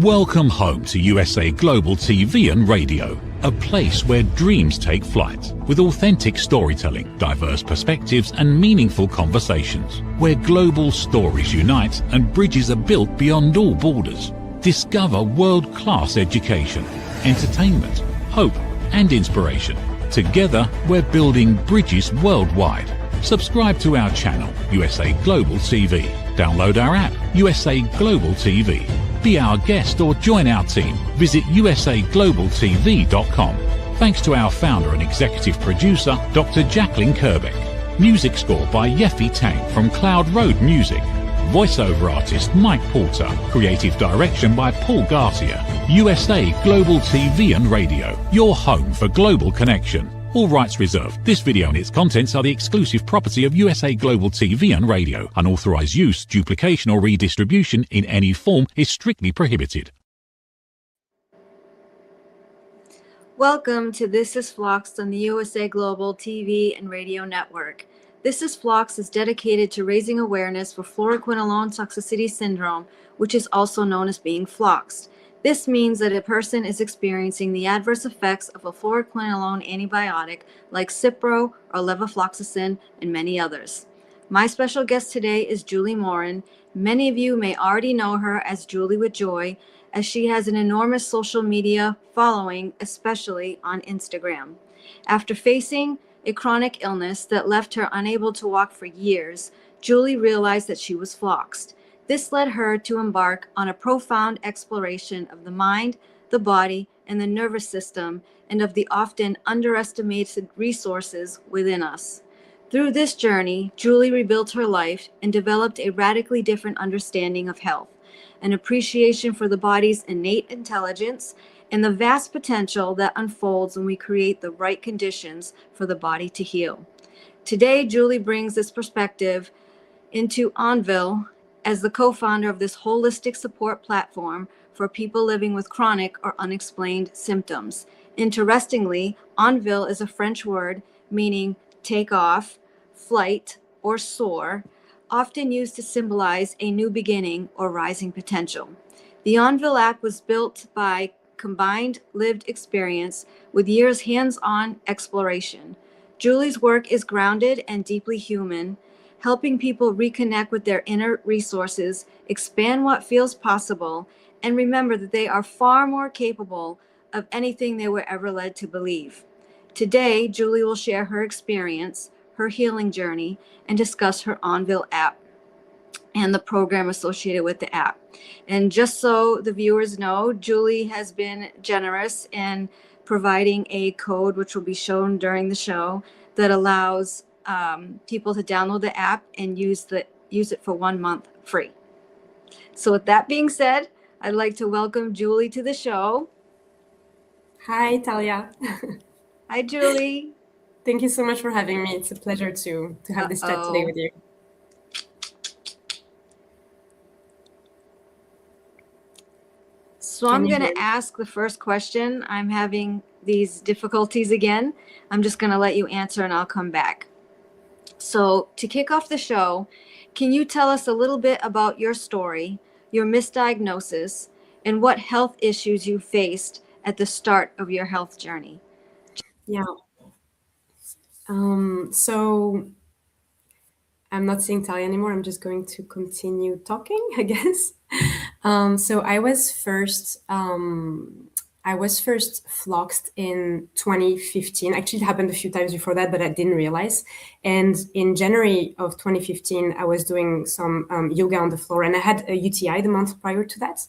Welcome home to USA Global TV and Radio, a place where dreams take flight, with authentic storytelling, diverse perspectives and meaningful conversations, where global stories unite and bridges are built beyond all borders. Discover world-class education, entertainment, hope and inspiration. Together, we're building bridges worldwide. Subscribe to our channel, USA Global TV. Download our app, USA Global TV. Be our guest or join our team. Visit usaglobaltv.com. Thanks to our founder and executive producer, Dr. Jacqueline Kerbeck. Music score by Yeffy Tang from Cloud Road Music. Voiceover artist Mike Porter. Creative direction by Paul Garcia. USA Global TV and Radio. Your home for global connection. All rights reserved. This video and its contents are the exclusive property of USA Global TV and Radio. Unauthorized use, duplication or redistribution in any form is strictly prohibited. Welcome to This is Floxed on the USA Global TV and Radio Network. This is Floxed is dedicated to raising awareness for fluoroquinolone toxicity syndrome, which is also known as being floxed. This means that a person is experiencing the adverse effects of a fluoroquinolone antibiotic like Cipro or levofloxacin and many others. My special guest today is Julie Morin. Many of you may already know her as Julie with Joy, as she has an enormous social media following, especially on Instagram. After facing a chronic illness that left her unable to walk for years, Julie realized that she was floxed. This led her to embark on a profound exploration of the mind, the body, and the nervous system, and of the often underestimated resources within us. Through this journey, Julie rebuilt her life and developed a radically different understanding of health, an appreciation for the body's innate intelligence, and the vast potential that unfolds when we create the right conditions for the body to heal. Today, Julie brings this perspective into Envol as the co-founder of this holistic support platform for people living with chronic or unexplained symptoms. Interestingly, Envol is a French word meaning take off, flight, or soar, often used to symbolize a new beginning or rising potential. The Envol app was built by combined lived experience with years hands-on exploration. Julie's work is grounded and deeply human, helping people reconnect with their inner resources, expand what feels possible, and remember that they are far more capable of anything they were ever led to believe. Today, Julie will share her experience, her healing journey, and discuss her Envol app and the program associated with the app. And just so the viewers know, Julie has been generous in providing a code, which will be shown during the show, that allows people to download the app and use it for 1 month free. So with that being said, I'd like to welcome Julie to the show. Hi, Talia. Hi, Julie. Thank you so much for having me. It's a pleasure to have this chat today with you. So I'm going to ask the first question. I'm having these difficulties again. I'm just going to let you answer and I'll come back. So to kick off the show, can you tell us a little bit about your story, your misdiagnosis, and what health issues you faced at the start of your health journey? Yeah. So I'm not saying Talia anymore. I'm just going to continue talking, I guess. So I was first floxed in 2015. Actually, it happened a few times before that, but I didn't realize. And in January of 2015, I was doing some yoga on the floor, and I had a UTI the month prior to that.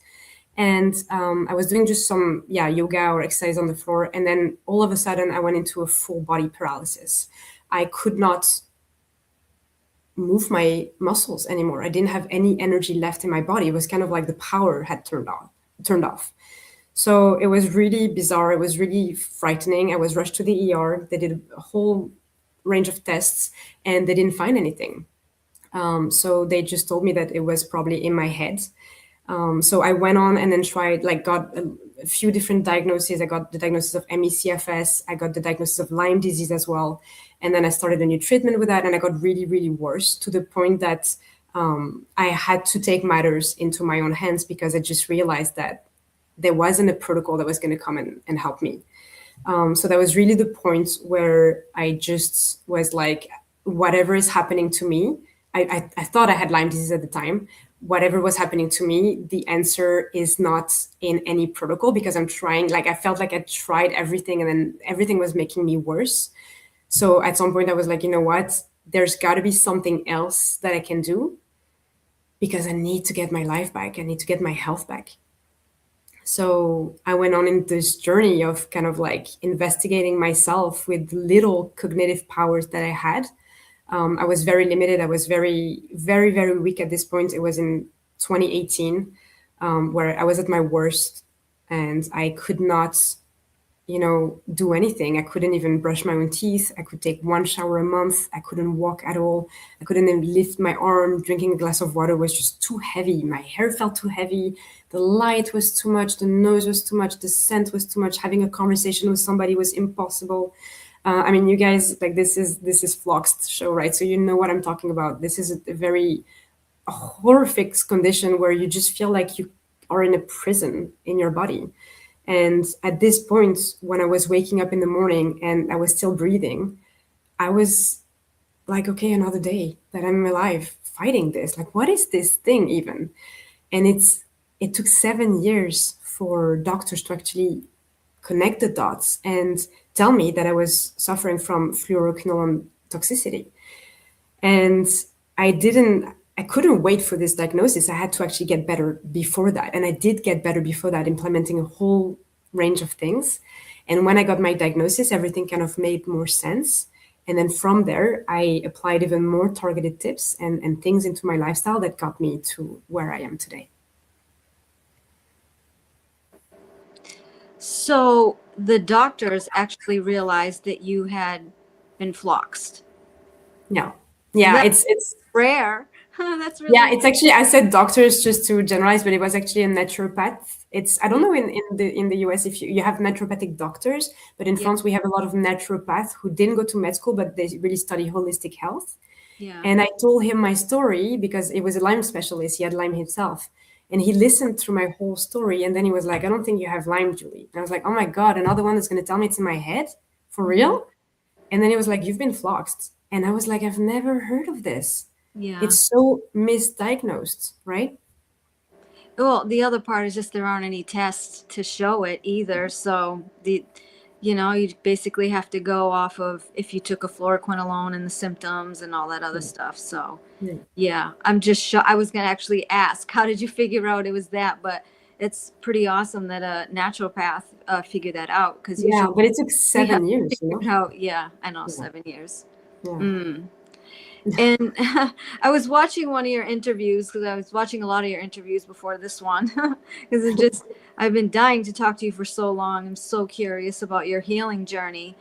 And I was doing just some yoga or exercise on the floor, and then all of a sudden, I went into a full body paralysis. I could not move my muscles anymore. I didn't have any energy left in my body. It was kind of like the power had turned off. So it was really bizarre. It was really frightening. I was rushed to the ER. They did a whole range of tests and they didn't find anything. So they just told me that it was probably in my head. So I went on and then got a few different diagnoses. I got the diagnosis of ME/CFS. I got the diagnosis of Lyme disease as well. And then I started a new treatment with that. And I got really, really worse to the point that I had to take matters into my own hands because I just realized that there wasn't a protocol that was going to come and help me. So that was really the point where I just was like, whatever is happening to me, I thought I had Lyme disease at the time. Whatever was happening to me, the answer is not in any protocol, because I'm trying, like, I felt like I tried everything and then everything was making me worse. So at some point I was like, you know what, there's got to be something else that I can do, because I need to get my life back. I need to get my health back. So I went on in this journey of kind of like investigating myself with little cognitive powers that I had. I was very limited. I was very, very, very weak at this point. It was in 2018, where I was at my worst and I could not, do anything. I couldn't even brush my own teeth. I could take one shower a month. I couldn't walk at all. I couldn't even lift my arm. Drinking a glass of water was just too heavy. My hair felt too heavy. The light was too much. The noise was too much. The scent was too much. Having a conversation with somebody was impossible. I mean, you guys, like, this is Floxed show, right? So you know what I'm talking about. This is a very horrific condition where you just feel like you are in a prison in your body. And at this point, when I was waking up in the morning and I was still breathing, I was like, okay, another day that I'm alive fighting this. Like, what is this thing even? And it took 7 years for doctors to actually connect the dots and tell me that I was suffering from fluoroquinolone toxicity. And I couldn't wait for this diagnosis. I had to actually get better before that. And I did get better before that, implementing a whole range of things. And when I got my diagnosis, everything kind of made more sense. And then from there, I applied even more targeted tips and things into my lifestyle that got me to where I am today. So the doctors actually realized that you had been floxed. Yeah. Yeah, That's it's rare. That's really it's actually, I said doctors just to generalize, but it was actually a naturopath. I don't know in the US if you have naturopathic doctors, but in France we have a lot of naturopaths who didn't go to med school, but they really study holistic health. Yeah. And I told him my story because it was a Lyme specialist. He had Lyme himself. And he listened through my whole story. And then he was like, I don't think you have Lyme, Julie. And I was like, oh my God, another one that's going to tell me it's in my head? For real? And then he was like, you've been floxed. And I was like, I've never heard of this. Yeah. It's so misdiagnosed, right? Well, the other part is just there aren't any tests to show it either. So you basically have to go off of if you took a fluoroquinolone and the symptoms and all that other stuff. So yeah, I'm just shocked. I was going to actually ask, how did you figure out it was that? But it's pretty awesome that a naturopath figured that out. Because but it took 7 years. Yeah, I know, 7 years. Yeah. And I was watching one of your interviews, because I was watching a lot of your interviews before this one, because I've been dying to talk to you for so long. I'm so curious about your healing journey.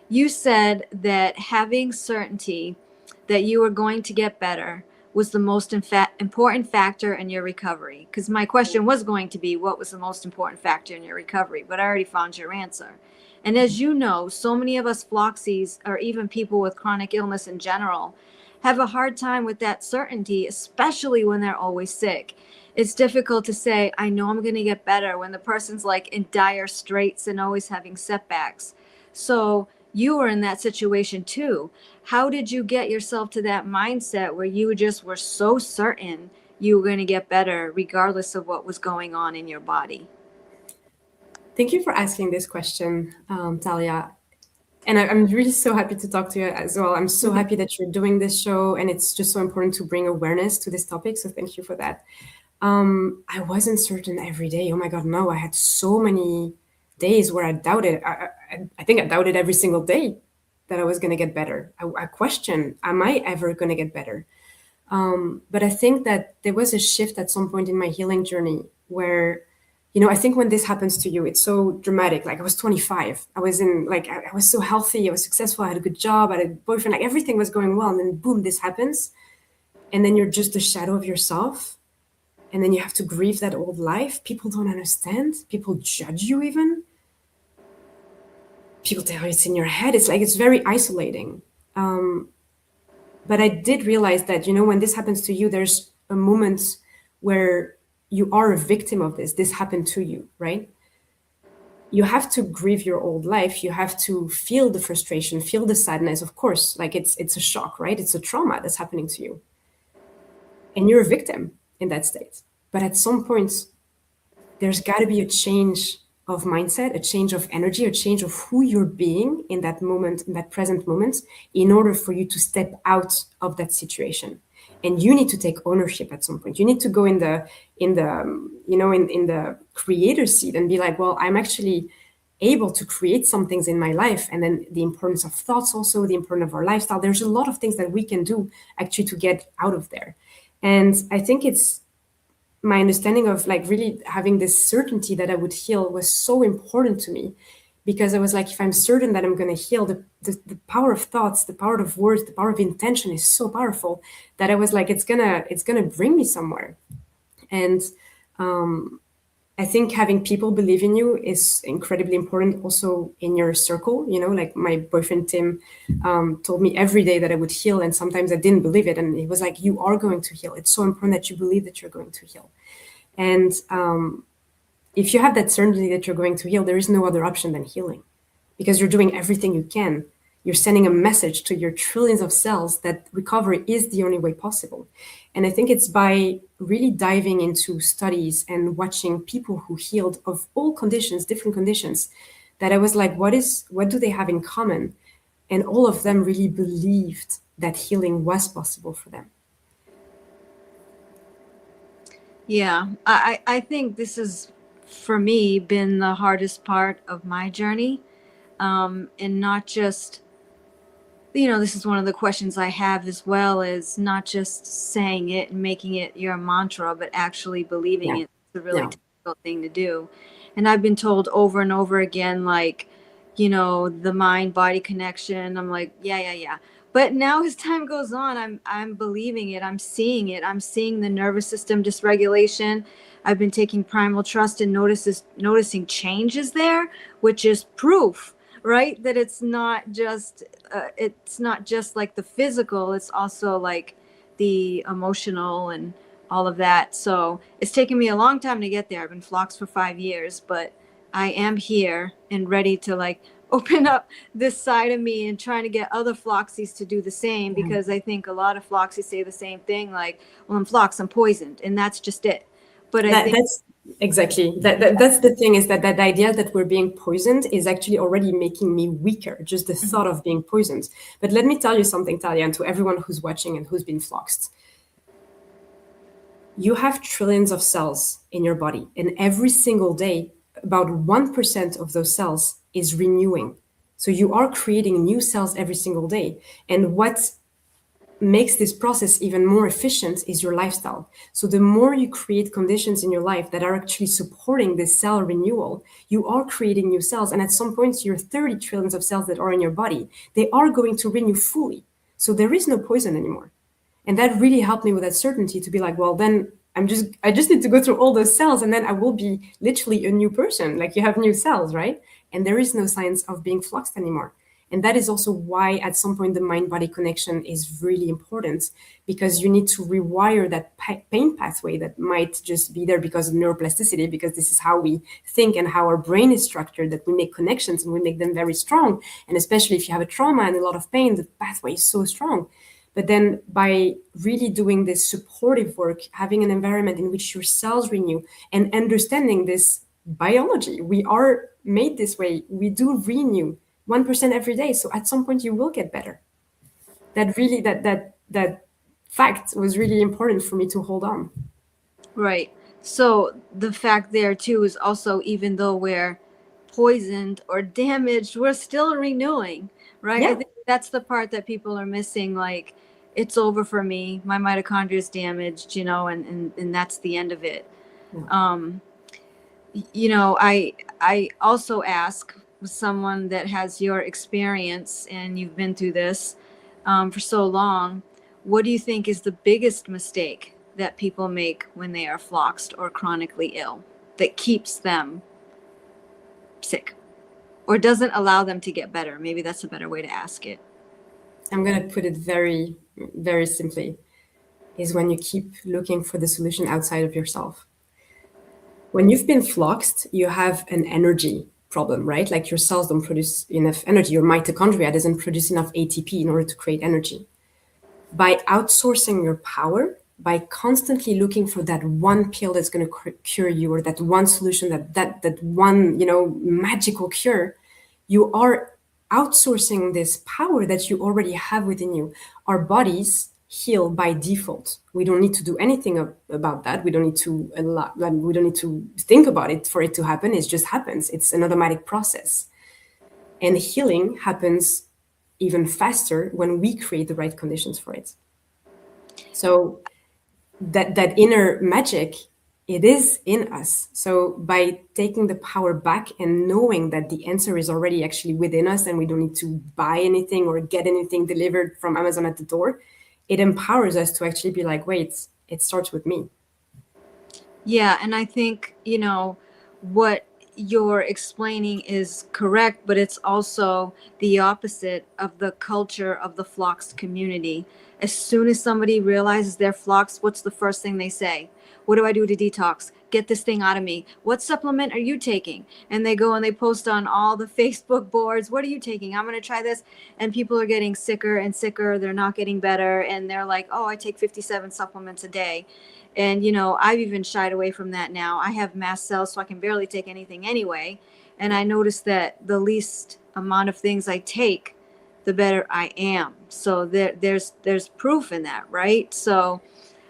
You said that having certainty that you were going to get better was the most important factor in your recovery. Because my question was going to be, what was the most important factor in your recovery? But I already found your answer. And as you know, so many of us Floxies, or even people with chronic illness in general, have a hard time with that certainty, especially when they're always sick. It's difficult to say, I know I'm going to get better, when the person's like in dire straits and always having setbacks. So you were in that situation too. How did you get yourself to that mindset where you just were so certain you were going to get better regardless of what was going on in your body? Thank you for asking this question, Talia. And I'm really so happy to talk to you as well. I'm so happy that you're doing this show, and it's just so important to bring awareness to this topic. So thank you for that. I wasn't certain every day. Oh my God, no. I had so many days where I doubted. I think I doubted every single day that I was going to get better. I questioned, am I ever going to get better? But I think that there was a shift at some point in my healing journey where, I think when this happens to you, it's so dramatic. Like, I was 25. I was so healthy. I was successful. I had a good job. I had a boyfriend. Like, everything was going well. And then boom, this happens. And then you're just a shadow of yourself. And then you have to grieve that old life. People don't understand. People judge you even. People tell you it's in your head. It's very isolating. But I did realize that, when this happens to you, there's a moment where you are a victim of this. This happened to you, right? you have to grieve your old life. You have to feel the frustration, feel the sadness, of course. Like it's a shock, right? It's a trauma that's happening to you. And you're a victim in that state. But at some point, there's got to be a change of mindset, a change of energy, a change of who you're being in that moment, in that present moment, in order for you to step out of that situation. And you need to take ownership at some point. You need to go in the creator seat and be like, well, I'm actually able to create some things in my life. And then the importance of thoughts, also the importance of our lifestyle. There's a lot of things that we can do actually to get out of there. And I think it's my understanding of like really having this certainty that I would heal was so important to me, because I was like, if I'm certain that I'm going to heal, the power of thoughts, the power of words, the power of intention is so powerful that I was like, it's gonna bring me somewhere. And I think having people believe in you is incredibly important also in your circle. Like my boyfriend, Tim, told me every day that I would heal. And sometimes I didn't believe it. And he was like, you are going to heal. It's so important that you believe that you're going to heal. And if you have that certainty that you're going to heal, there is no other option than healing, because you're doing everything you can. You're sending a message to your trillions of cells that recovery is the only way possible. And I think it's by really diving into studies and watching people who healed of all conditions, different conditions, that I was like, what do they have in common? And all of them really believed that healing was possible for them. Yeah, I think this has, for me, been the hardest part of my journey. And not just, this is one of the questions I have as well, is not just saying it and making it your mantra, but actually believing it. It's a really difficult thing to do. And I've been told over and over again, like, the mind-body connection. I'm like, yeah. But now as time goes on, I'm believing it. I'm seeing it. I'm seeing the nervous system dysregulation. I've been taking primal trust and noticing changes there, which is proof, right, that it's not just like the physical. It's also like the emotional and all of that. So it's taken me a long time to get there. I've been Floxed for 5 years, but I am here and ready to like open up this side of me and trying to get other Floxies to do the same, because I think a lot of Floxies say the same thing, like, well, I'm Floxed, I'm poisoned, and that's just it. But I think that's exactly that's the thing, is that idea that we're being poisoned is actually already making me weaker, just the thought of being poisoned. But let me tell you something, Talia, and to everyone who's watching and who's been Floxed. You have trillions of cells in your body, and every single day, about 1% of those cells is renewing. So you are creating new cells every single day. And what makes this process even more efficient is your lifestyle. So the more you create conditions in your life that are actually supporting this cell renewal, you are creating new cells. And at some point, your 30 trillions of cells that are in your body, they are going to renew fully. So there is no poison anymore. And that really helped me with that certainty to be like, well, then I just need to go through all those cells, and then I will be literally a new person. Like, you have new cells, right? And there is no signs of being Floxed anymore. And that is also why at some point the mind-body connection is really important, because you need to rewire that pain pathway that might just be there because of neuroplasticity, because this is how we think and how our brain is structured, that we make connections and we make them very strong. And especially if you have a trauma and a lot of pain, the pathway is so strong. But then by really doing this supportive work, having an environment in which your cells renew, and understanding this biology, we are made this way, we do renew 1% every day. So at some point you will get better. That fact was really important for me to hold on. Right. So the fact there too is also, even though we're poisoned or damaged, we're still renewing, right? Yeah. I think that's the part that people are missing. Like, it's over for me. My mitochondria is damaged, and that's the end of it. Yeah. I also ask someone that has your experience and you've been through this for so long, what do you think is the biggest mistake that people make when they are Floxed or chronically ill that keeps them sick or doesn't allow them to get better? Maybe that's a better way to ask it. I'm going to put it very, very simply, is when you keep looking for the solution outside of yourself. When you've been Floxed, you have an energy problem, right? Like your cells don't produce enough energy. Your mitochondria doesn't produce enough ATP in order to create energy. By outsourcing your power, by constantly looking for that one pill that's going to cure you, or that one solution, that one, magical cure, you are outsourcing this power that you already have within you. Our bodies heal by default. We don't need to do anything about that. We don't need to we don't need to think about it for it to happen. It just happens. It's an automatic process. And healing happens even faster when we create the right conditions for it. So that inner magic, it is in us. So by taking the power back and knowing that the answer is already actually within us and we don't need to buy anything or get anything delivered from Amazon at the door, it empowers us to actually be like, wait, it starts with me. Yeah, and I think, what you're explaining is correct, but it's also the opposite of the culture of the Floxed community. As soon as somebody realizes they're Floxed, what's the first thing they say? What do I do to detox? Get this thing out of me. What supplement are you taking? And they go and they post on all the Facebook boards, what are you taking? I'm going to try this. And people are getting sicker and sicker. They're not getting better. And they're like, oh, I take 57 supplements a day. And, I've even shied away from that now. I have mast cells, so I can barely take anything anyway. And I noticed that the least amount of things I take, the better I am. So there's proof in that, right? So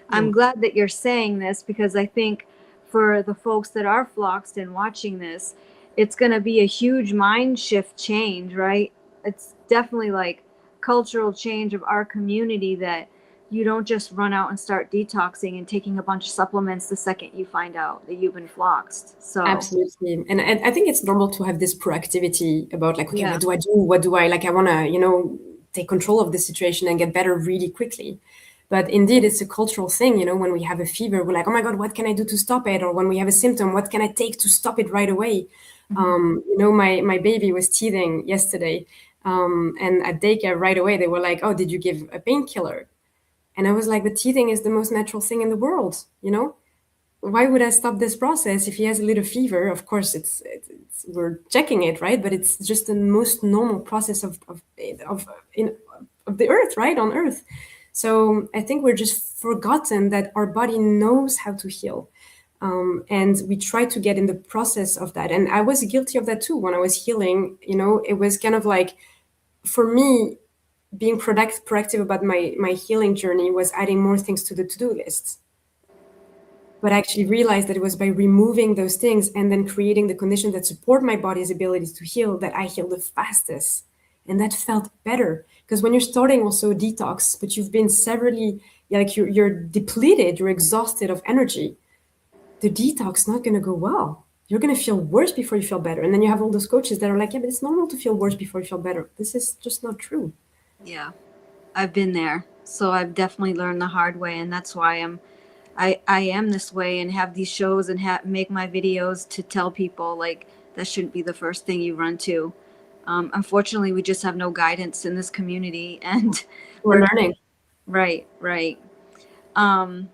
I'm glad that you're saying this, because I think for the folks that are Floxed and watching this, it's going to be a huge mind shift change, right? It's definitely like cultural change of our community, that you don't just run out and start detoxing and taking a bunch of supplements the second you find out that you've been Floxed. So absolutely. And I think it's normal to have this proactivity about like, okay, Yeah. what do I do? What do I like? I want to, take control of the situation and get better really quickly. But indeed, it's a cultural thing. When we have a fever, we're like, oh my God, what can I do to stop it? Or when we have a symptom, what can I take to stop it right away? My baby was teething yesterday. And at daycare right away, they were like, oh, did you give a painkiller? And I was like, the teething is the most natural thing in the world. Why would I stop this process if he has a little fever? Of course, it's we're checking it, right? But it's just the most normal process of the earth, right? On earth. So I think we're just forgotten that our body knows how to heal. And we try to get in the process of that. And I was guilty of that too. When I was healing, it was kind of like, for me, being proactive about my healing journey was adding more things to the to-do list. But I actually realized that it was by removing those things and then creating the conditions that support my body's abilities to heal that I heal the fastest. And that felt better, because when you're starting also detox, but you've been severely, like you're depleted, you're exhausted of energy, the detox not going to go well. You're going to feel worse before you feel better. And then you have all those coaches that are like, yeah, but it's normal to feel worse before you feel better. This is just not true. Yeah, I've been there. So I've definitely learned the hard way. And that's why I am this way and have these shows and make my videos to tell people, like, that shouldn't be the first thing you run to. Unfortunately, we just have no guidance in this community, and We're learning. Right. The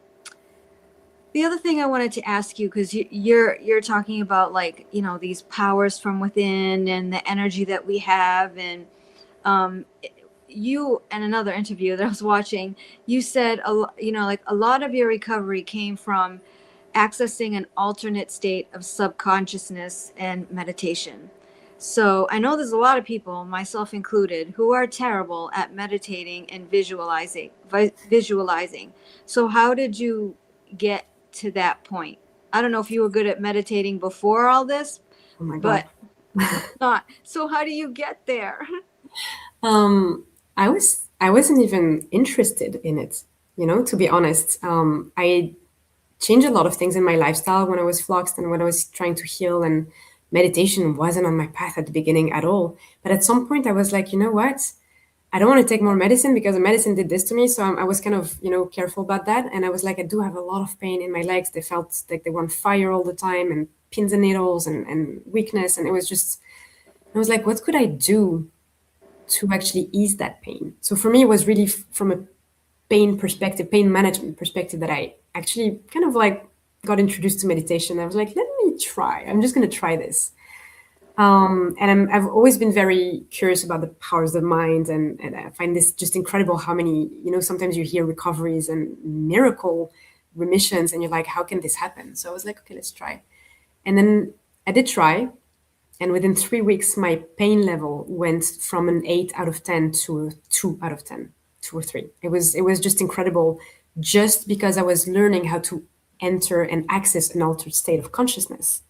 other thing I wanted to ask you, because you're talking about, like, these powers from within and the energy that we have, and you, in another interview that I was watching, you said like a lot of your recovery came from accessing an alternate state of subconsciousness and meditation. So I know there's a lot of people, myself included, who are terrible at meditating and visualizing. So how did you get to that point? I don't know if you were good at meditating before all this, Oh my God. but not. So how do you get there? I wasn't even interested in it, to be honest. I changed a lot of things in my lifestyle when I was Floxed and when I was trying to heal, and meditation wasn't on my path at the beginning at all. But at some point I was like, you know what? I don't want to take more medicine because the medicine did this to me. So I was kind of, careful about that. And I was like, I do have a lot of pain in my legs. They felt like they were on fire all the time, and pins and needles and weakness. And it was just, I was like, what could I do to actually ease that pain? So for me, it was really from a pain perspective, pain management perspective, that I actually kind of like got introduced to meditation. I was like, let me try. I'm just going to try this. And I've always been very curious about the powers of the mind, and I find this just incredible how many, sometimes you hear recoveries and miracle remissions, and you're like, how can this happen? So I was like, okay, let's try. And then I did try, and within 3 weeks, my pain level went from an 8 out of 10 to a 2 out of 10, 2 or 3. It was just incredible, just because I was learning how to enter and access an altered state of consciousness.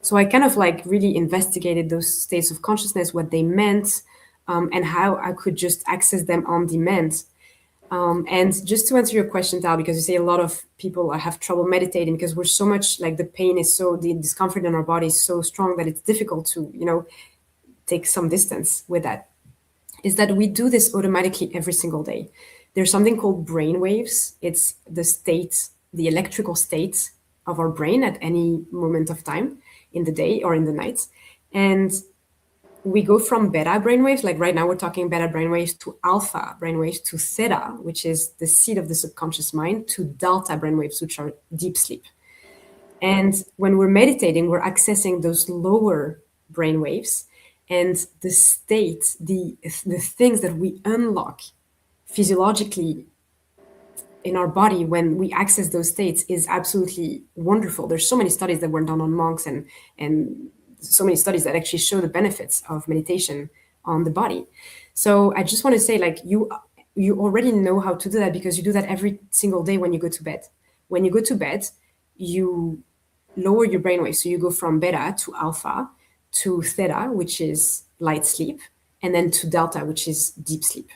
So I kind of like really investigated those states of consciousness, what they meant, and how I could just access them on demand. And just to answer your question, Tal, because you say a lot of people have trouble meditating because we're so much like the pain is so, the discomfort in our body is so strong that it's difficult to, take some distance with that. Is that we do this automatically every single day. There's something called brain waves. It's the state, the electrical state of our brain at any moment of time in the day or in the night. And we go from beta brainwaves, like right now we're talking beta brainwaves, to alpha brainwaves, to theta, which is the seat of the subconscious mind, to delta brainwaves, which are deep sleep. And when we're meditating, we're accessing those lower brainwaves, and the state, the things that we unlock physiologically in our body when we access those states is absolutely wonderful. There's so many studies that were done on monks, and so many studies that actually show the benefits of meditation on the body. So I just want to say, like, you already know how to do that because you do that every single day when you go to bed. When you go to bed, you lower your brainwaves. So you go from beta to alpha to theta, which is light sleep, and then to delta, which is deep sleep.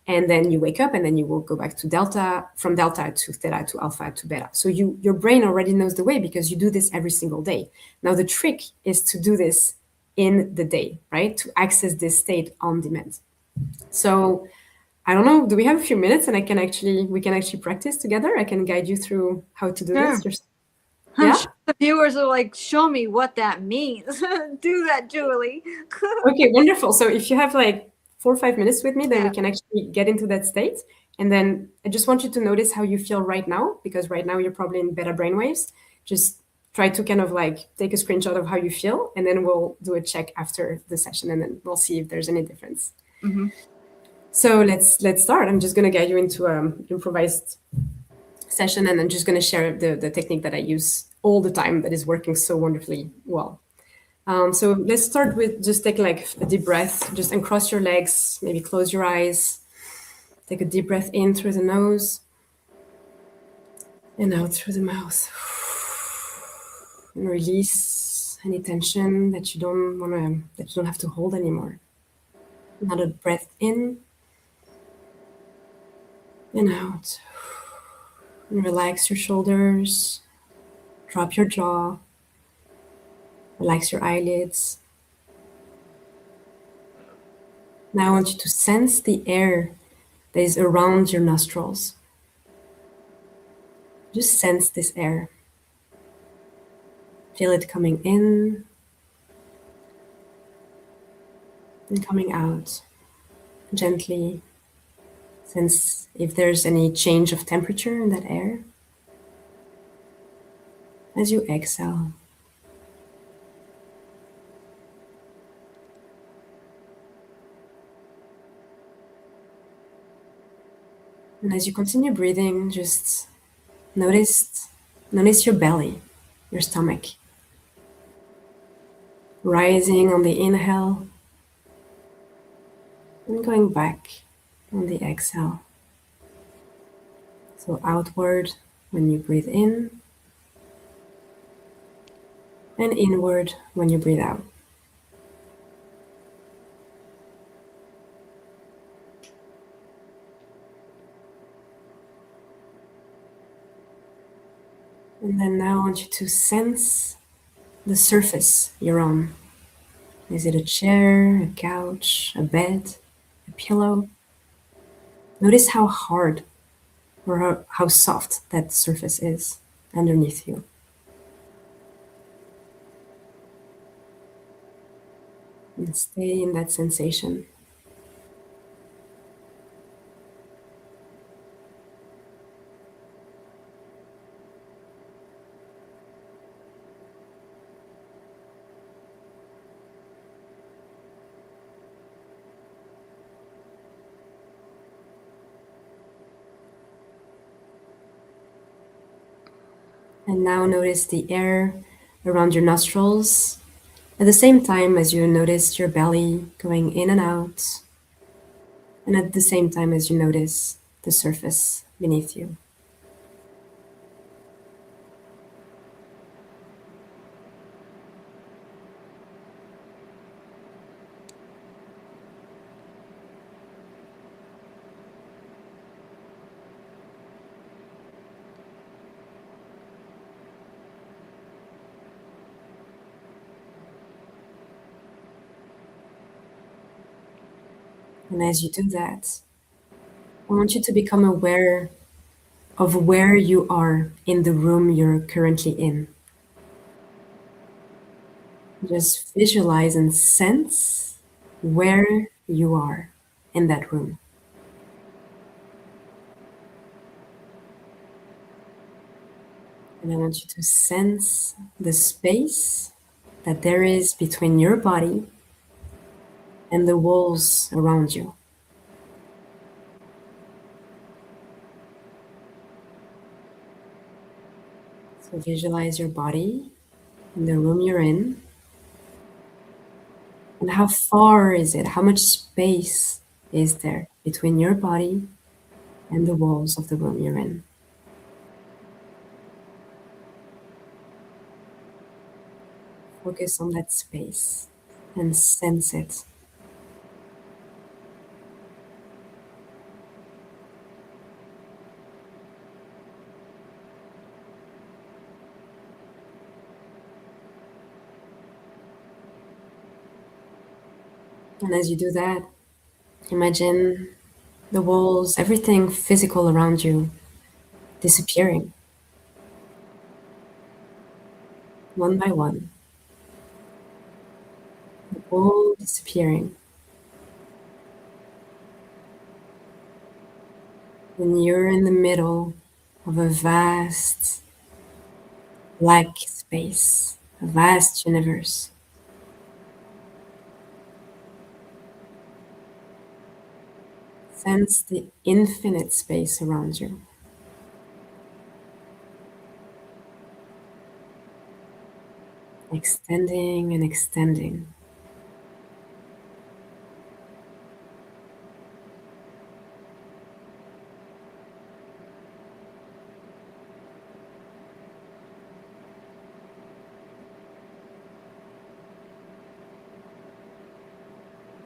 And then you wake up, and then you will go back to delta, from delta to theta to alpha to beta. So your brain already knows the way because you do this every single day. Now the trick is to do this in the day, right? To access this state on demand. So I don't know, do we have a few minutes and we can actually practice together? I can guide you through how to do this. I'm sure the viewers are like, show me what that means. Do that, Julie. Okay, wonderful. So if you have like 4 or 5 minutes with me, then we can actually get into that state. And then I just want you to notice how you feel right now, because right now you're probably in beta brainwaves. Just try to kind of like take a screenshot of how you feel, and then we'll do a check after the session, and then we'll see if there's any difference. Mm-hmm. So let's start. I'm just going to guide you into an improvised session, and I'm just going to share the technique that I use all the time that is working so wonderfully well. So let's start with just take like a deep breath, just uncross your legs, maybe close your eyes. Take a deep breath in through the nose and out through the mouth. And release any tension that you don't have to hold anymore. Another breath in and out. And relax your shoulders, drop your jaw, relax your eyelids. Now I want you to sense the air that is around your nostrils. Just sense this air. Feel it coming in and coming out gently. Sense if there's any change of temperature in that air. As you exhale, and as you continue breathing, just notice your belly, your stomach, rising on the inhale and going back on the exhale. So outward when you breathe in, and inward when you breathe out. And then now I want you to sense the surface you're on. Is it a chair, a couch, a bed, a pillow? Notice how hard or how soft that surface is underneath you. And stay in that sensation. And now notice the air around your nostrils at the same time as you notice your belly going in and out, and at the same time as you notice the surface beneath you. And as you do that, I want you to become aware of where you are in the room you're currently in. Just visualize and sense where you are in that room. And I want you to sense the space that there is between your body and the walls around you. So visualize your body in the room you're in. And how far is it? How much space is there between your body and the walls of the room you're in? Focus on that space and sense it. And as you do that, imagine the walls, everything physical around you disappearing one by one. The wall disappearing. And you're in the middle of a vast black space, a vast universe. Sense the infinite space around you. Extending and extending.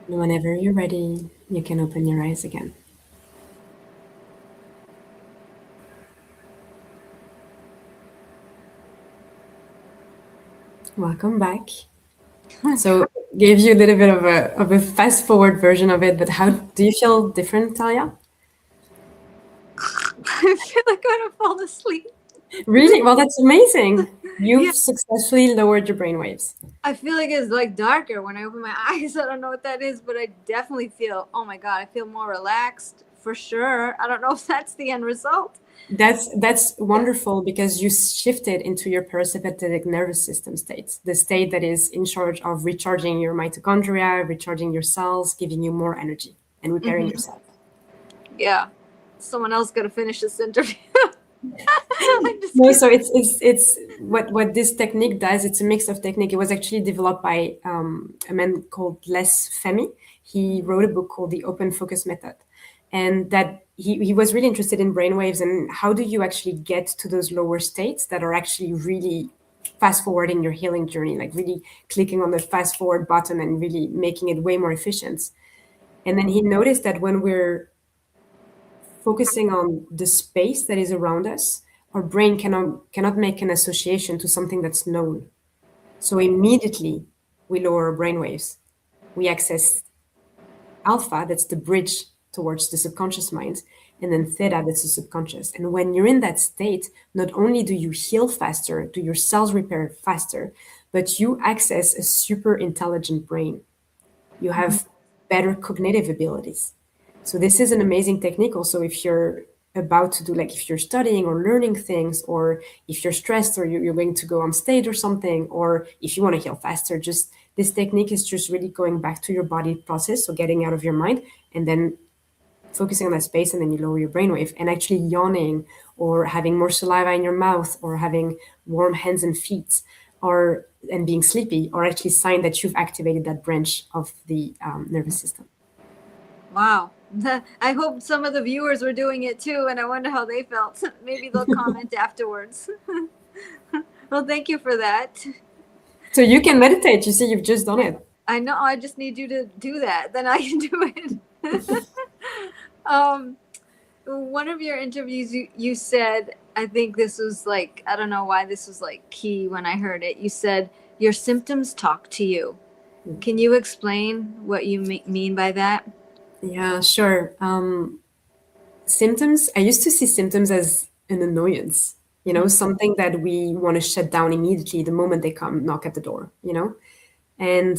And whenever you're ready, you can open your eyes again. Welcome back. So gave you a little bit of a fast forward version of it, but how do you feel different, Talia? I feel like I'm gonna fall asleep. Really? Well, that's amazing. You've successfully lowered your brainwaves. I feel like it's like darker when I open my eyes. I don't know what that is, but I definitely feel, oh my God, I feel more relaxed for sure. I don't know if that's the end result. That's wonderful because you shifted into your parasympathetic nervous system state, the state that is in charge of recharging your mitochondria, recharging your cells, giving you more energy and repairing yourself. Yeah. Someone else got to finish this interview. No, so it's what this technique does. It's a mix of technique. It was actually developed by a man called Les Femi. He wrote a book called The Open Focus Method, and that he was really interested in brainwaves and how do you actually get to those lower states that are actually really fast forwarding your healing journey, like really clicking on the fast forward button and really making it way more efficient. And then he noticed that when we're focusing on the space that is around us, our brain cannot make an association to something that's known. So immediately we lower our brain waves. We access alpha, that's the bridge towards the subconscious mind, and then theta, that's the subconscious. And when you're in that state, not only do you heal faster, do your cells repair faster, but you access a super intelligent brain. You have better cognitive abilities. So this is an amazing technique also if you're about to do, like if you're studying or learning things, or if you're stressed or you're going to go on stage or something, or if you want to heal faster, just this technique is just really going back to your body process. So getting out of your mind and then focusing on that space, and then you lower your brainwave. And actually yawning or having more saliva in your mouth or having warm hands and feet and being sleepy are actually signs that you've activated that branch of the nervous system. Wow. I hope some of the viewers were doing it too, and I wonder how they felt. Maybe they'll comment afterwards. Well, thank you for that. So you can meditate. You see, you've just done it. I know. I just need you to do that. Then I can do it. One of your interviews, you said, I think this was like, I don't know why this was like key when I heard it. You said, your symptoms talk to you. Can you explain what you mean by that? Yeah, sure. Symptoms, I used to see symptoms as an annoyance, something that we want to shut down immediately the moment they come knock at the door, And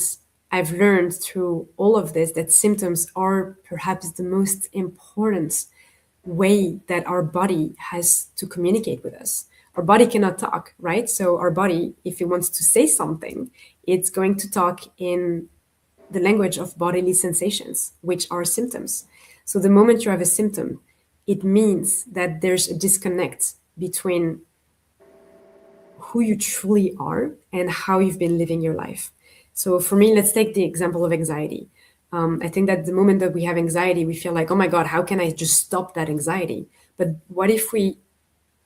I've learned through all of this that symptoms are perhaps the most important way that our body has to communicate with us. Our body cannot talk, right? So our body, if it wants to say something, it's going to talk in the language of bodily sensations, which are symptoms. So the moment you have a symptom, it means that there's a disconnect between who you truly are and how you've been living your life. So for me, let's take the example of anxiety. I think that the moment that we have anxiety, we feel like, oh my God, how can I just stop that anxiety? But what if we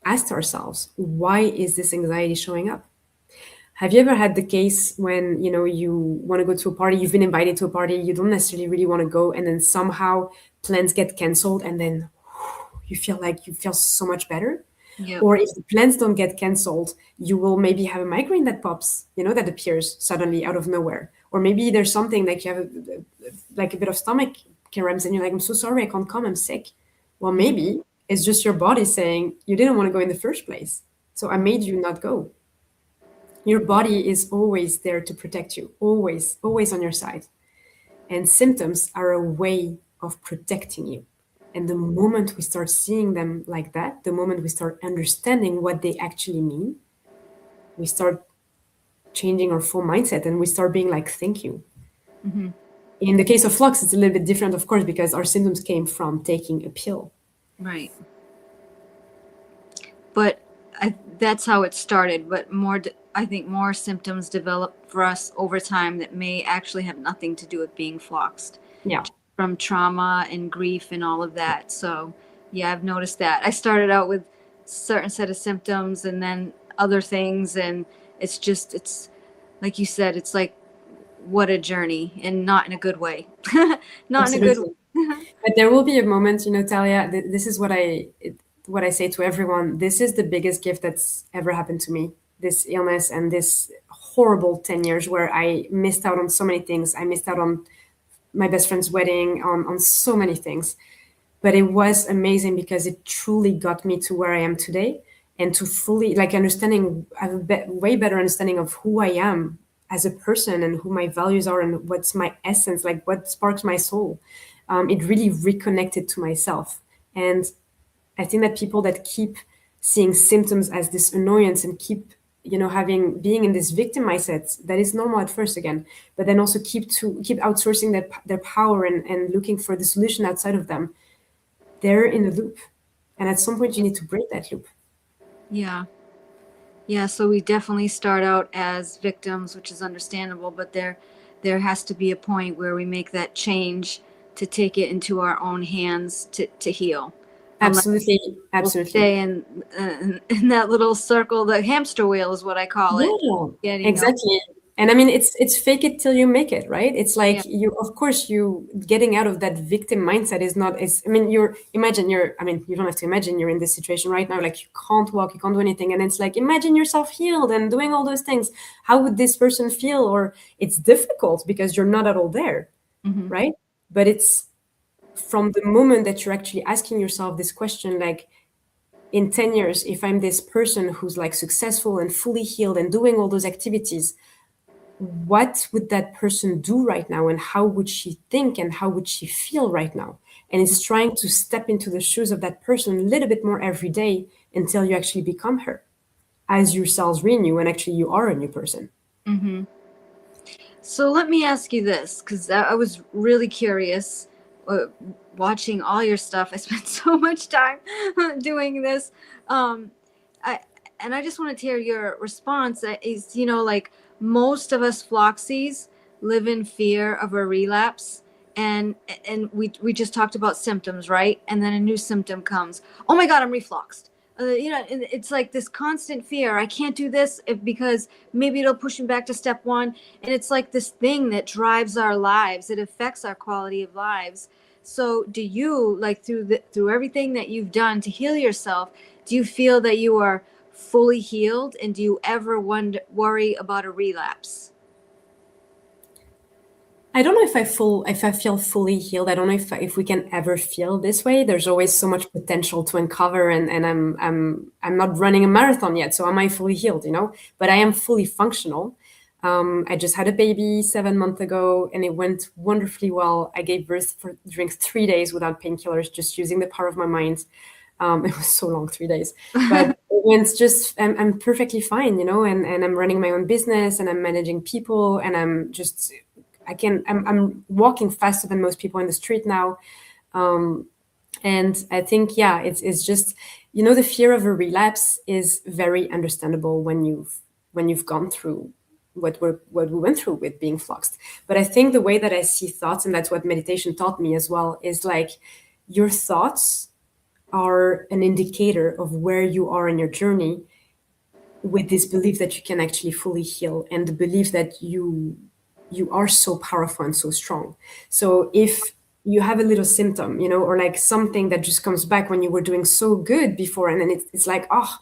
asked ourselves, why is this anxiety showing up? Have you ever had the case when, you want to go to a party, you've been invited to a party, you don't necessarily really want to go, and then somehow plans get canceled, and then you feel so much better? Yep. Or if the plans don't get canceled, you will maybe have a migraine that pops, that appears suddenly out of nowhere. Or maybe there's something like you have a bit of stomach cramps and you're like, I'm so sorry, I can't come, I'm sick. Well, maybe it's just your body saying you didn't want to go in the first place, so I made you not go. Your body is always there to protect you, always, always on your side. And symptoms are a way of protecting you. And the moment we start seeing them like that, the moment we start understanding what they actually mean, we start changing our full mindset and we start being like, thank you. Mm-hmm. In the case of flux, it's a little bit different, of course, because our symptoms came from taking a pill. Right. But that's how it started. But I think more symptoms develop for us over time that may actually have nothing to do with being fluxed. Yeah. From trauma and grief and all of that. So yeah, I've noticed that. I started out with a certain set of symptoms and then other things. And it's like you said, it's like, what a journey, and not in a good way. Not Absolutely. in a good way. But there will be a moment, Talia, this is what I say to everyone. This is the biggest gift that's ever happened to me, this illness and this horrible 10 years where I missed out on so many things. I missed out on my best friend's wedding, on so many things. But it was amazing because it truly got me to where I am today, and to fully I have a way better understanding of who I am as a person and who my values are and what's my essence, like what sparks my soul. It really reconnected to myself. And I think that people that keep seeing symptoms as this annoyance and keep being in this victim mindset that is normal at first again, but then also keep outsourcing their power and looking for the solution outside of them, they're in a loop. And at some point you need to break that loop. Yeah, so we definitely start out as victims, which is understandable, but there has to be a point where we make that change to take it into our own hands to heal. Absolutely. We'll stay in that little circle. The hamster wheel is what I call it. Yeah, exactly. And I mean, it's fake it till you make it, right? It's like you getting out of that victim mindset is not. You don't have to imagine you're in this situation right now. Like you can't walk, you can't do anything, and it's like imagine yourself healed and doing all those things. How would this person feel? Or it's difficult because you're not at all there, right? But it's from the moment that you're actually asking yourself this question, like, in 10 years, if I'm this person who's like successful and fully healed and doing all those activities, what would that person do right now? And how would she think and how would she feel right now? And it's trying to step into the shoes of that person a little bit more every day until you actually become her, as your cells renew and actually you are a new person. Mm-hmm. So let me ask you this, because I was really curious. watching all your stuff. I spent so much time doing this. I and I just wanted to hear your response. Is, you know, like most of us Floxies live in fear of a relapse, and we just talked about symptoms, right? And then a new symptom comes. Oh my God, I'm refluxed. You know, and it's like this constant fear. I can't do this because maybe it'll push me back to step one. And it's like this thing that drives our lives. It affects our quality of lives. So do you, like, through everything that you've done to heal yourself, do you feel that you are fully healed, and do you ever worry about a relapse? I don't know if I feel fully healed. I don't know if we can ever feel this way. There's always so much potential to uncover, and I'm not running a marathon yet. So am I fully healed? You know, but I am fully functional. I just had a baby 7 months ago, and it went wonderfully well. I gave birth during 3 days without painkillers, just using the power of my mind. It was so long, 3 days, but it went just. I'm perfectly fine, you know, and I'm running my own business, and I'm managing people, and I'm walking faster than most people in the street now. And I think, yeah, it's just, you know, the fear of a relapse is very understandable when you've gone through what we went through with being fluxed. But I think the way that I see thoughts, and that's what meditation taught me as well, is like your thoughts are an indicator of where you are in your journey, with this belief that you can actually fully heal, and the belief that you are so powerful and so strong. So if you have a little symptom, you know, or like something that just comes back when you were doing so good before, and then it's like, oh,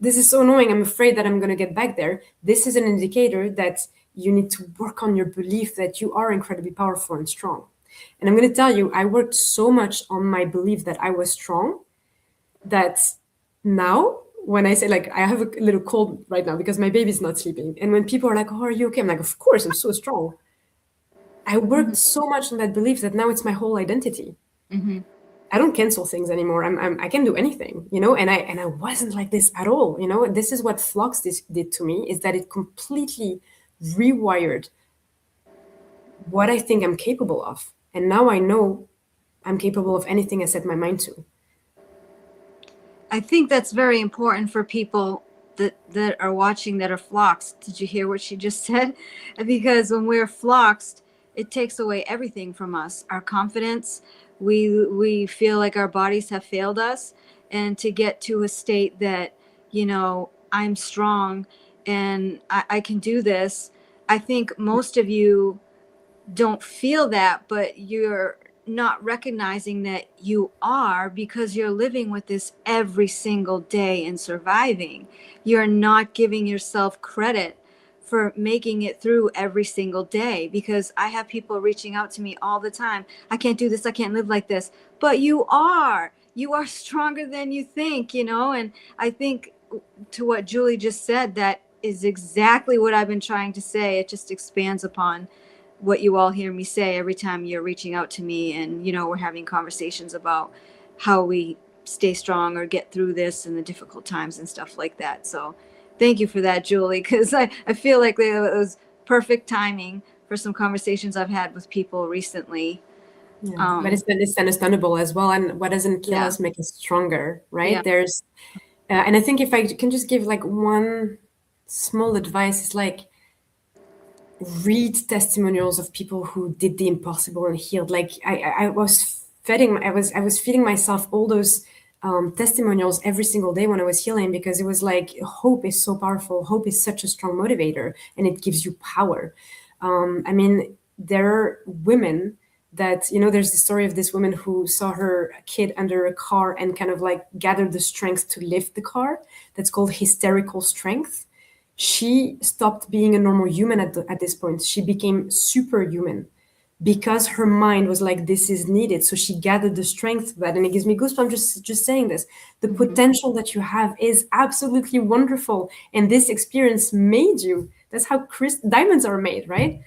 this is so annoying, I'm afraid that I'm going to get back there. This is an indicator that you need to work on your belief that you are incredibly powerful and strong. And I'm going to tell you, I worked so much on my belief that I was strong, that now when I say, like, I have a little cold right now because my baby's not sleeping, and when people are like, oh, are you okay? I'm like, of course, I'm so strong. I worked so much on that belief that now it's my whole identity. I don't cancel things anymore. I can do anything, you know, and I wasn't like this at all, you know. This is what Flux did to me, is that it completely rewired what I think I'm capable of. And now I know I'm capable of anything I set my mind to. I think that's very important for people that are watching that are floxed. Did you hear what she just said? Because when we're floxed, it takes away everything from us. Our confidence, we feel like our bodies have failed us, and to get to a state that, you know, I'm strong and I can do this. I think most of you don't feel that, but you're not recognizing that you are, because you're living with this every single day and surviving. You're not giving yourself credit for making it through every single day, because I have people reaching out to me all the time. I can't do this. I can't live like this. But you are stronger than you think, you know? And I think, to what Julie just said, that is exactly what I've been trying to say. It just expands upon what you all hear me say every time you're reaching out to me, and, you know, we're having conversations about how we stay strong or get through this and the difficult times and stuff like that. So thank you for that, Julie, because I feel like it was perfect timing for some conversations I've had with people recently. Yeah, but it's understandable as well. And what doesn't kill us make us stronger, right? Yeah. There's, and I think if I can just give like one small advice, is like, read testimonials of people who did the impossible and healed. Like I was feeding myself all those testimonials every single day when I was healing, because it was like, hope is so powerful. Hope is such a strong motivator, and it gives you power. I mean, there are women that, you know, there's the story of this woman who saw her kid under a car and kind of like gathered the strength to lift the car. That's called hysterical strength. She stopped being a normal human at this point. She became superhuman, because her mind was like, this is needed. So she gathered the strength for that. And it gives me goosebumps just saying this. The potential that you have is absolutely wonderful. And this experience made you. That's how diamonds are made, right?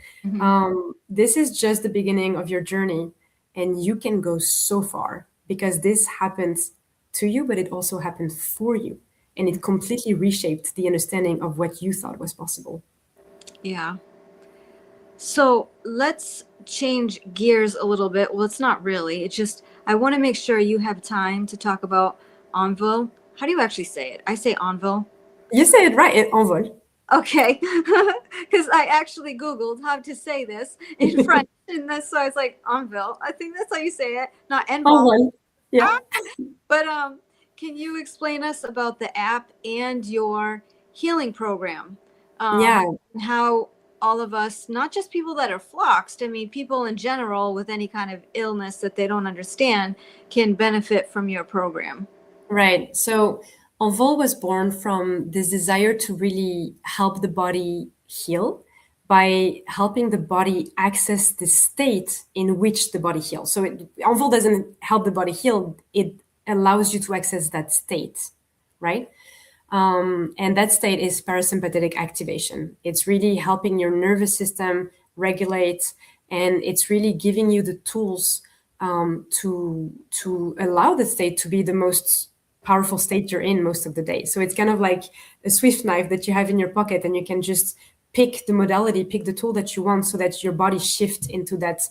This is just the beginning of your journey. And you can go so far, because this happens to you, but it also happened for you. And it completely reshaped the understanding of what you thought was possible. Yeah. So let's change gears a little bit. Well, it's not really. It's just, I want to make sure you have time to talk about Envol. How do you actually say it? I say Envol. You say it right, Envol. Okay, because I actually Googled how to say this in French, and that's so I was like Envol. I think that's how you say it, not Envol. Envol. Yeah. But can you explain us about the app and your healing program? Yeah. And how all of us, not just people that are floxed, I mean, people in general with any kind of illness that they don't understand can benefit from your program. Right. So Envol was born from this desire to really help the body heal by helping the body access the state in which the body heals. So Envol doesn't help the body heal, it allows you to access that state, right? And that state is parasympathetic activation. It's really helping your nervous system regulate, and it's really giving you the tools to allow the state to be the most powerful state you're in most of the day. So it's kind of like a Swift knife that you have in your pocket, and you can just pick the modality, pick the tool that you want, so that your body shifts into that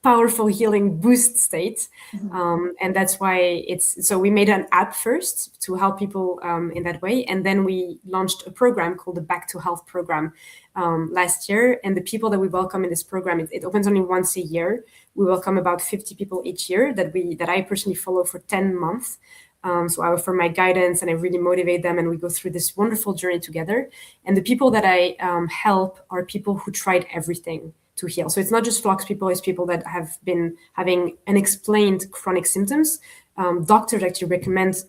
powerful healing boost state. And that's why so we made an app first to help people in that way, and then we launched a program called the Back to Health program last year. And the people that we welcome in this program, it opens only once a year. We welcome about 50 people each year that I personally follow for 10 months. So I offer my guidance and I really motivate them, and we go through this wonderful journey together. And the people that I help are people who tried everything to heal. So it's not just flox people, it's people that have been having unexplained chronic symptoms. Doctors actually recommend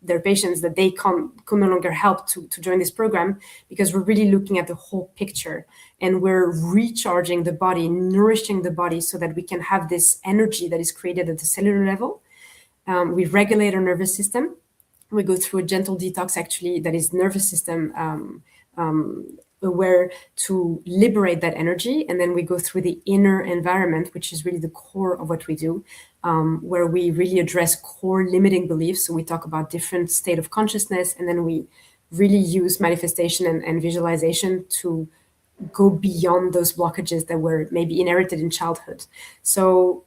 their patients that they can no longer help to join this program, because we're really looking at the whole picture, and we're recharging the body, nourishing the body, so that we can have this energy that is created at the cellular level. We regulate our nervous system. We go through a gentle detox, actually, that is nervous system aware, to liberate that energy. And then we go through the inner environment, which is really the core of what we do, where we really address core limiting beliefs. So we talk about different state of consciousness, and then we really use manifestation and visualization to go beyond those blockages that were maybe inherited in childhood. So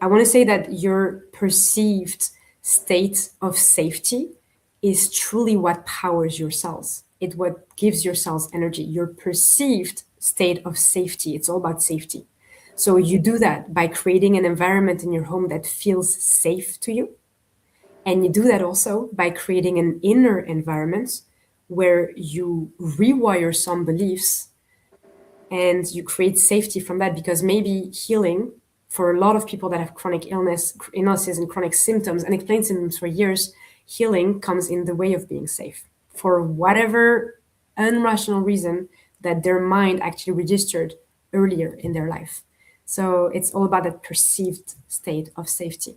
I want to say that your perceived state of safety is truly what powers your cells. It's what gives your cells energy. Your perceived state of safety, it's all about safety. So you do that by creating an environment in your home that feels safe to you. And you do that also by creating an inner environment where you rewire some beliefs and you create safety from that. Because maybe healing, for a lot of people that have chronic illnesses and chronic symptoms, unexplained symptoms for years, healing comes in the way of being safe for whatever unrational reason that their mind actually registered earlier in their life. So it's all about that perceived state of safety.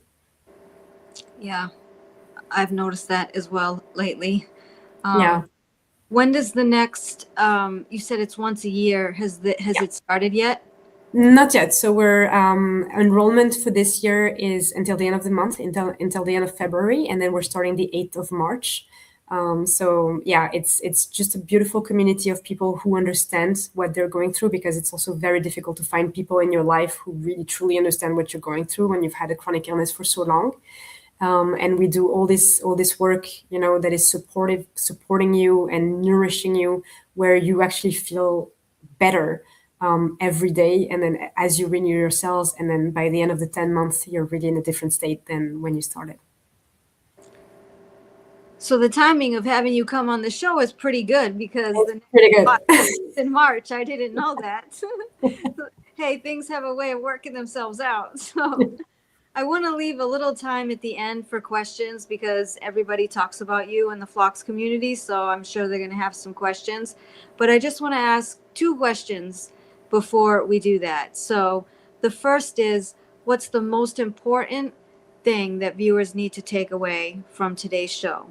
Yeah, I've noticed that as well lately. Yeah. When does the next, you said it's once a year, has it started yet? Not yet. So we're enrollment for this year is until the end of the month, until the end of February, and then we're starting the 8th of March. So yeah, it's just a beautiful community of people who understand what they're going through, because it's also very difficult to find people in your life who really truly understand what you're going through when you've had a chronic illness for so long. And we do all this work, that is supporting you and nourishing you, where you actually feel better every day. And then as you renew your cells, and then by the end of the 10 months, you're really in a different state than when you started. So the timing of having you come on the show is pretty good, because pretty good. It's in March. I didn't know that. Hey, things have a way of working themselves out. So I want to leave a little time at the end for questions, because everybody talks about you in the Flox community. So I'm sure they're going to have some questions. But I just want to ask 2 questions before we do that. So the first is, what's the most important thing that viewers need to take away from today's show?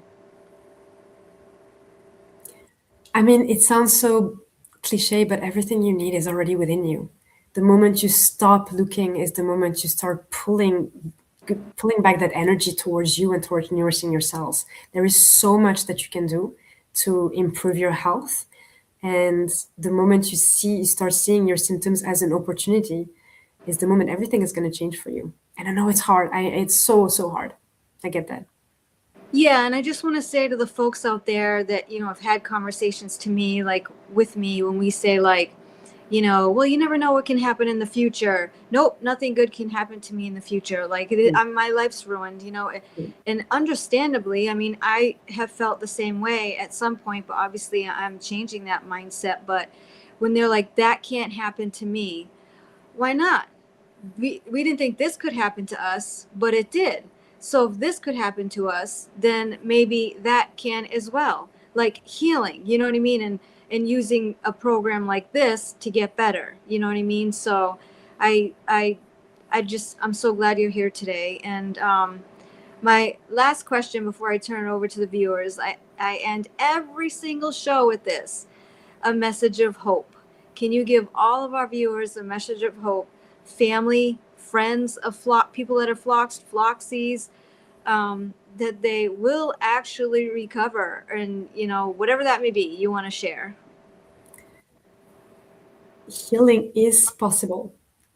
I mean, it sounds so cliche, but everything you need is already within you. The moment you stop looking is the moment you start pulling back that energy towards you and towards nourishing your cells. There is so much that you can do to improve your health. And the moment you start seeing your symptoms as an opportunity, is the moment everything is going to change for you. And I know it's hard. It's so, so hard. I get that. Yeah, and I just want to say to the folks out there that, have had conversations to me, like with me, when we say, like, well, you never know what can happen in the future. Nope, nothing good can happen to me in the future. Like, my life's ruined, and understandably, I mean, I have felt the same way at some point, but obviously I'm changing that mindset. But when they're like, that can't happen to me, why not? We didn't think this could happen to us, but it did. So if this could happen to us, then maybe that can as well. Like healing, you know what I mean? And using a program like this to get better, you know what I mean? So I'm so glad you're here today. And my last question before I turn it over to the viewers, I end every single show with this, a message of hope. Can you give all of our viewers a message of hope? Family, friends of people that are floxies, that they will actually recover, and whatever that may be you want to share. Healing is possible.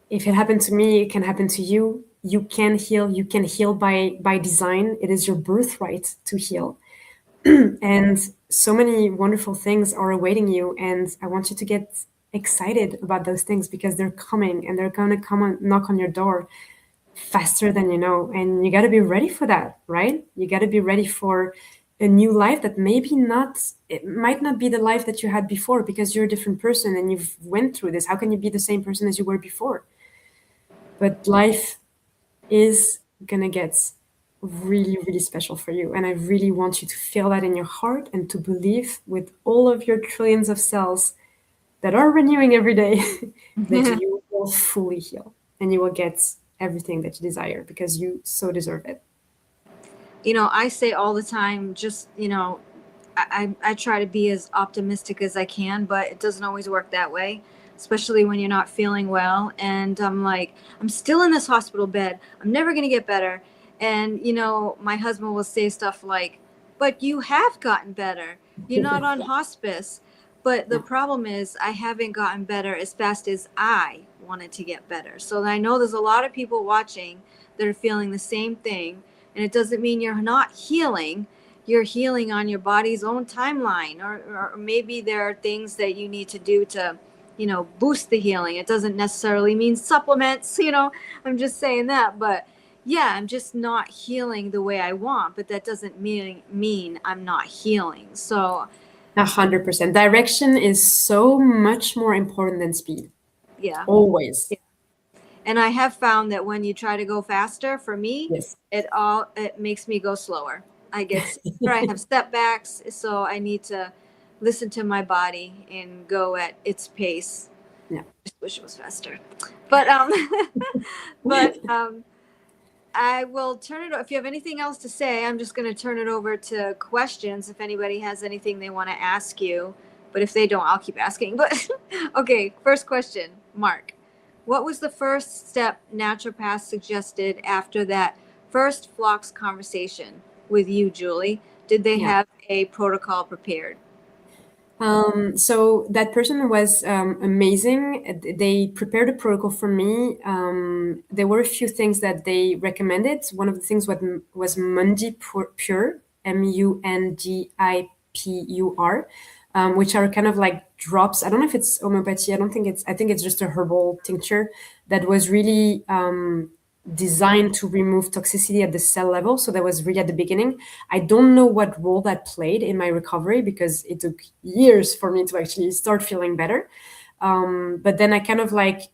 If it happened to me, it can happen to you. You can heal. You can heal by design. It is your birthright to heal. And so many wonderful things are awaiting you. And I want you to get excited about those things, because they're coming, and they're going to come and knock on your door faster than you know. And you got to be ready for that, right? You got to be ready for a new life that it might not be the life that you had before, because you're a different person and you've went through this. How can you be the same person as you were before? But life is going to get really, really special for you. And I really want you to feel that in your heart, and to believe with all of your trillions of cells that are renewing every day that you will fully heal, and you will get everything that you desire, because you so deserve it. I say all the time, just, I try to be as optimistic as I can, but it doesn't always work that way, especially when you're not feeling well. And I'm like, I'm still in this hospital bed. I'm never going to get better. And, my husband will say stuff like, but you have gotten better. You're not on hospice. But the problem is, I haven't gotten better as fast as I wanted to get better. So I know there's a lot of people watching that are feeling the same thing. And it doesn't mean you're not healing. You're healing on your body's own timeline, or maybe there are things that you need to do to, boost the healing. It doesn't necessarily mean supplements, I'm just saying that. But yeah, I'm just not healing the way I want, but that doesn't mean I'm not healing. So 100%. Direction is so much more important than speed. yeah. Always. Yeah. And I have found that when you try to go faster, for me, Yes. it makes me go slower. I get I have setbacks, so I need to listen to my body and go at its pace. Yeah. I just wish it was faster. But I will turn it. If you have anything else to say, I'm just going to turn it over to questions. If anybody has anything they want to ask you, but if they don't, I'll keep asking. But okay, first question, Mark. What was the first step naturopath suggested after that first Phlox conversation with you, Julie? Did they have a protocol prepared? So that person was amazing. They prepared a protocol for me. There were a few things that they recommended. One of the things was Mundi Pure, MUNDIPUR, which are kind of like drops. I don't know if it's homeopathy. I think it's just a herbal tincture that was really designed to remove toxicity at the cell level. So that was really at the beginning. I don't know what role that played in my recovery, because it took years for me to actually start feeling better. But then I kind of I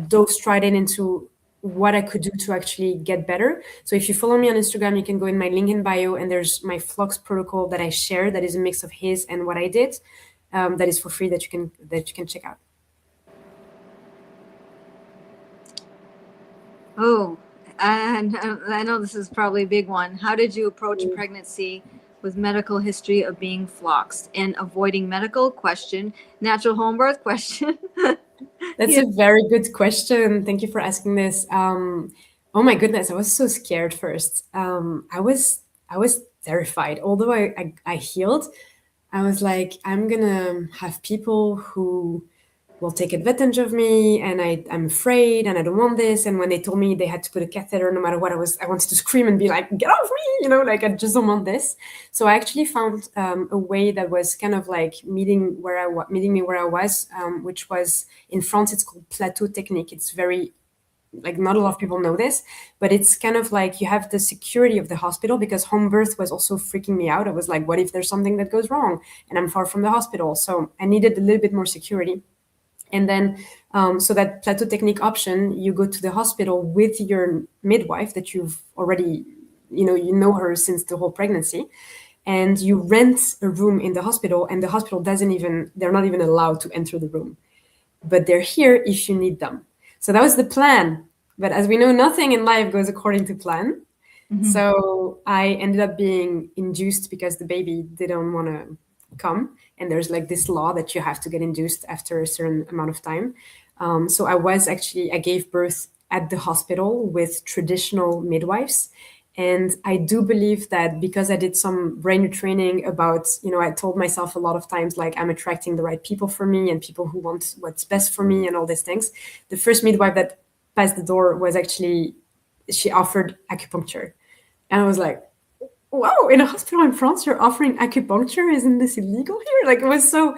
dove straight into what I could do to actually get better. So if you follow me on Instagram, you can go in my link in bio, and there's my Phlox protocol that I share. That is a mix of his and what I did. That is for free, that you can check out. Oh, and I know this is probably a big one. How did you approach pregnancy with medical history of being floxed and avoiding medical question, natural home birth question? That's a very good question. Thank you for asking this. Oh my goodness, I was so scared first. I was terrified. Although I healed, I was like, I'm gonna have people who will take advantage of me, and I'm afraid, and I don't want this. And when they told me they had to put a catheter, no matter what, I wanted to scream and be like, get off me, like I just don't want this. So I actually found a way that was kind of like meeting me where I was, which was in France. It's called plateau technique. It's very, like, not a lot of people know this, but it's kind of like you have the security of the hospital, because home birth was also freaking me out. I was like, what if there's something that goes wrong and I'm far from the hospital? So I needed a little bit more security. And then, so that plateau technique option, you go to the hospital with your midwife that you've already, you know her since the whole pregnancy, and you rent a room in the hospital, and the hospital they're not even allowed to enter the room, but they're here if you need them. So that was the plan. But as we know, nothing in life goes according to plan. Mm-hmm. So I ended up being induced because the baby didn't want to come. And there's like this law that you have to get induced after a certain amount of time. So I gave birth at the hospital with traditional midwives. And I do believe that because I did some brain training about, I told myself a lot of times, like, I'm attracting the right people for me and people who want what's best for me and all these things. The first midwife that passed the door was actually, she offered acupuncture. And I was like, wow, in a hospital in France, you're offering acupuncture? Isn't this illegal here? Like, it was so,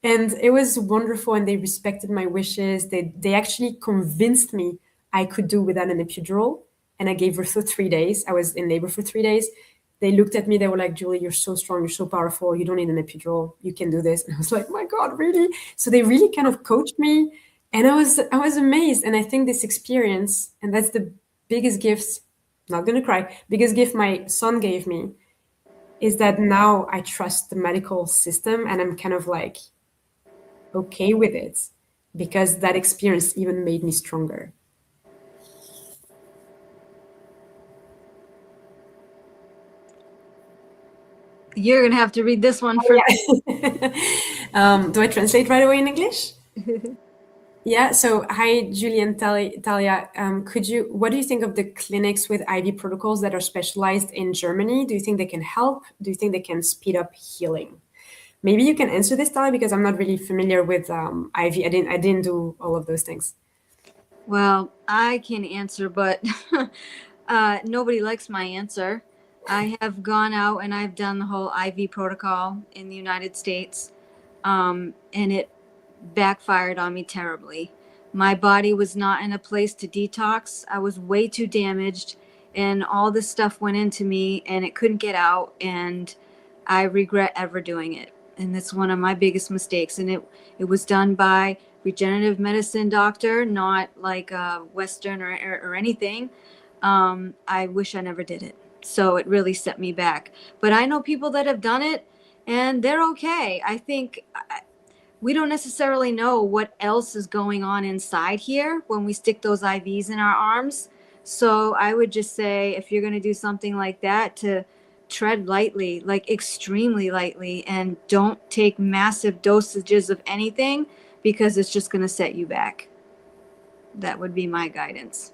and it was wonderful. And they respected my wishes. They actually convinced me I could do without an epidural. And I gave birth for 3 days. I was in labor for 3 days. They looked at me. They were like, Julie, you're so strong. You're so powerful. You don't need an epidural. You can do this. And I was like, my God, really? So they really kind of coached me. And I was amazed. And I think this experience, and that's the biggest gift, not going to cry, biggest gift my son gave me, is that now I trust the medical system, and I'm kind of like okay with it, because that experience even made me stronger. You're going to have to read this one for Yeah. Do I translate right away in English? Yeah. So, hi, Julie and Talia. What do you think of the clinics with IV protocols that are specialized in Germany? Do you think they can help? Do you think they can speed up healing? Maybe you can answer this, Talia, because I'm not really familiar with IV. I didn't do all of those things. Well, I can answer, but nobody likes my answer. I have gone out and I've done the whole IV protocol in the United States, and it backfired on me terribly. My body was not in a place to detox. I was way too damaged, and all this stuff went into me, and it couldn't get out, and I regret ever doing it. And that's one of my biggest mistakes. And it was done by regenerative medicine doctor, not like Western or anything. I wish I never did it. So it really set me back. But I know people that have done it, and they're okay. I think we don't necessarily know what else is going on inside here when we stick those IVs in our arms. So I would just say, if you're going to do something like that, to tread lightly, like extremely lightly, and don't take massive dosages of anything, because it's just going to set you back. That would be my guidance.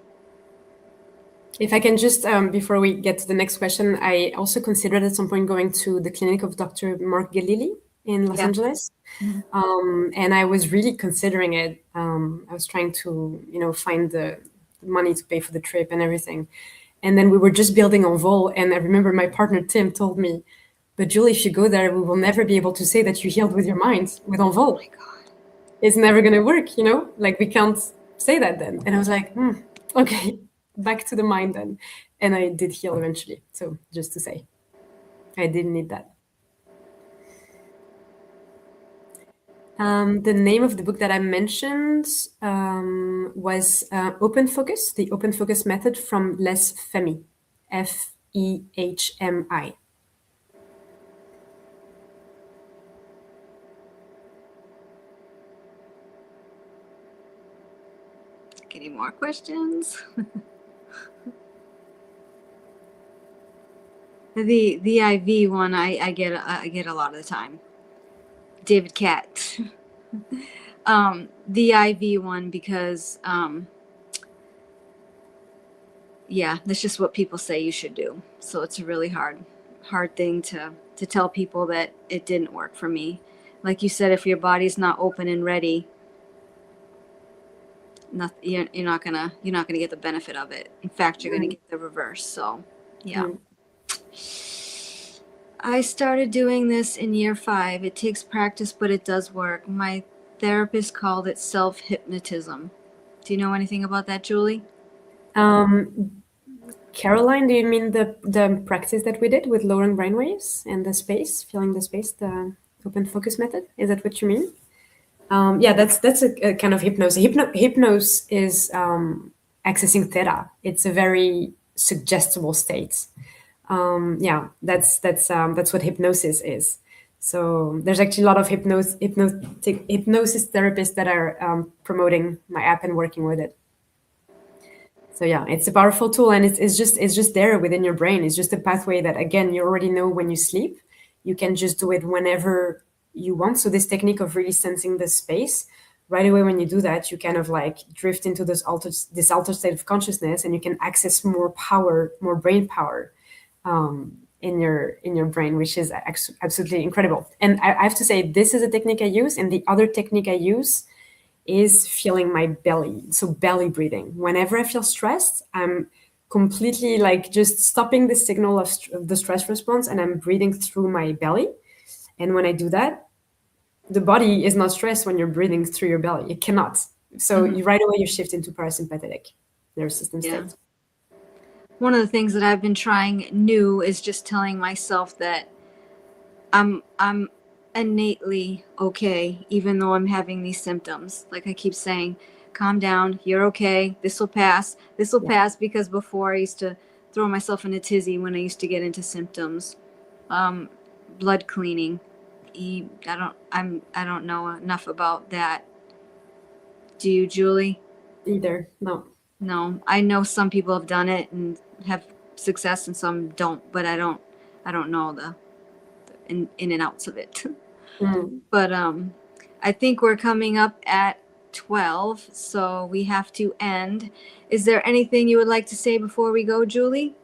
If I can just, before we get to the next question, I also considered at some point going to the clinic of Dr. Mark Galili in Los Angeles. Mm-hmm. And I was really considering it. I was trying to, find the money to pay for the trip and everything. And then we were just building Envol. And I remember my partner, Tim, told me, but Julie, if you go there, we will never be able to say that you healed with your mind with Envol. Oh my God. It's never going to work, like we can't say that then. And I was like, okay, back to the mind then. And I did heal eventually. So just to say, I didn't need that. The name of the book that I mentioned was Open Focus, the Open Focus Method from Les Fehmi, Fehmi. Any more questions? The IV one I get a lot of the time. David Cat. The IV one, because that's just what people say you should do. So it's a really hard thing to tell people that it didn't work for me. Like you said, if your body's not open and ready, not, you're not gonna get the benefit of it. In fact, you're gonna get the reverse. So, yeah. I started doing this in year 5. It takes practice, but it does work. My therapist called it self-hypnotism. Do you know anything about that, Julie? Caroline, do you mean the practice that we did with lowering brainwaves and the space, feeling the space, the open focus method? Is that what you mean? Yeah, that's a kind of hypnosis. Hypnosis is accessing theta. It's a very suggestible state. Yeah, that's what hypnosis is. So there's actually a lot of hypnosis therapists that are promoting my app and working with it. So yeah, it's a powerful tool, and it's just there within your brain. It's just a pathway that, again, you already know when you sleep. You can just do it whenever you want. So this technique of really sensing the space, right away when you do that, you kind of like drift into this altered state of consciousness, and you can access more power, more brain power in your brain, which is absolutely incredible. And I have to say, this is a technique I use, and the other technique I use is feeling my belly. So belly breathing. Whenever I feel stressed, I'm completely like just stopping the signal of the stress response, and I'm breathing through my belly. And when I do that, the body is not stressed when you're breathing through your belly. It cannot. So right away you shift into parasympathetic nervous system state. One of the things that I've been trying new is just telling myself that I'm innately okay, even though I'm having these symptoms. Like I keep saying, calm down, you're okay, this will pass. This will pass, because before I used to throw myself in a tizzy when I used to get into symptoms. Blood cleaning. I don't know enough about that. Do you, Julie? Either. No. I know some people have done it and have success, and some don't, but I don't know the in and outs of it. But I think we're coming up at 12, so we have to end. Is there anything you would like to say before we go, Julie?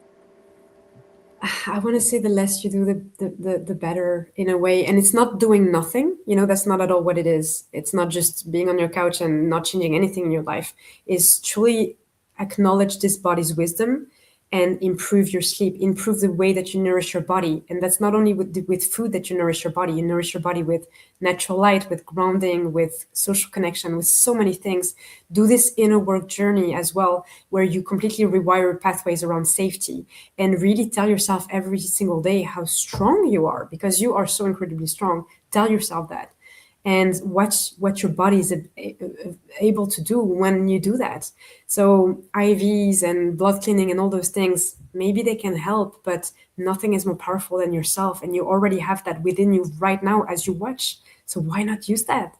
I want to say the less you do, the better, in a way. And it's not doing nothing. That's not at all what it is. It's not just being on your couch and not changing anything in your life. It's truly acknowledge this body's wisdom and improve your sleep, improve the way that you nourish your body. And that's not only with food that you nourish your body with natural light, with grounding, with social connection, with so many things. Do this inner work journey as well, where you completely rewire pathways around safety, and really tell yourself every single day how strong you are, because you are so incredibly strong. Tell yourself that. And watch what your body is able to do when you do that. So IVs and blood cleaning and all those things, maybe they can help, but nothing is more powerful than yourself. And you already have that within you right now as you watch. So why not use that?